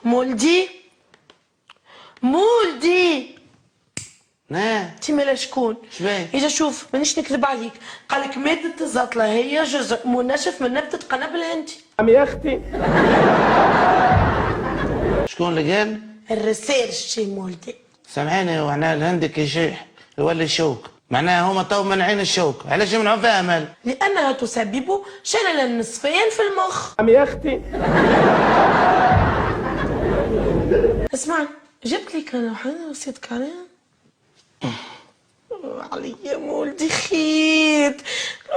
مولدي مولدي نعم. انت مالا شكون؟ شبيه؟ اجا شوف مانيش نكذب عليك، قالك مادة الزطلة هي جزء منشف من نبتة قنابل الهندي. عم يا اختي شكون اللي قال؟ الريسيرش مولدي. سامحيني، وحنا الهندي كي يشيح يولي شوك، معناها هما تو منعين الشوك، علاش يمنعوا فيها مال؟ لأنها تسبب شللا نصفيا في المخ. عم يا اختي اسمع، جبت لك انا رصيد كريم عليا مولدي خيط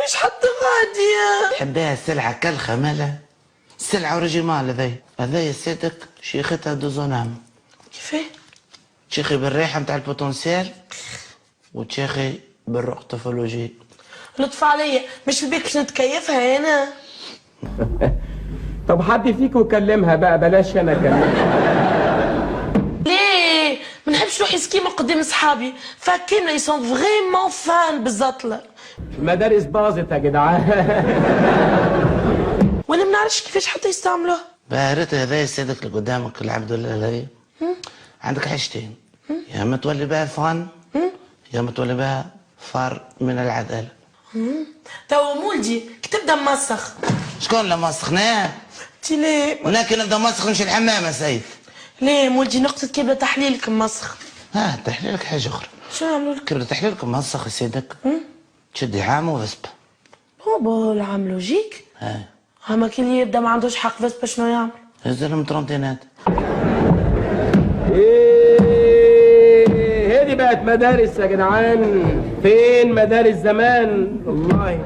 مش حتى غادية. تحبيها السلعة كالخة مالها؟ السلعة اوريجينال هذايا سيدك شيختها دوزونام. كيفاه؟ تشيخي بالريحة متاع البوتنسيال وتشيخي بالروح طفولوجي. لطف عليا، مش في البيت باش نتكيفها انا. طب حد فيكم كلمها بقى، بلاش انا اكلمها. ليه؟ ما نحبش نروح سكيما قدام صحابي، فكيمنا يسون فريمون فان بالزطلة. المدارس باظت يا جدعان. وانا ما نعرفش كيفاش حتى يستعملوها. بارت هذايا سيدك اللي قدامك العبد الله هذايا، عندك حاجتين، يا اما تولي بها فان يا اما تولي بها فار من العدالة. توا مولدي كي تبدا ممسخ. شكون اللي مسخناه؟ انتي ليه؟ ولكن نبدا مسخ نمشي الحمام يا سيد. ليه مولدي نقطة كبدة تحليلك مسخ. ها تحليلك حاجة أخرى. شو نعملوا لك؟ كبدة تحليلك مسخ يا سيدك، تشدي عام وفسبة. هو العام لوجيك. هاي اما كي اللي يبدا ما عندوش حق بس شنو يعمل؟ هز لهم ترونتينات. هذه بقت مدارس يا جدعان، فين مدارس زمان والله.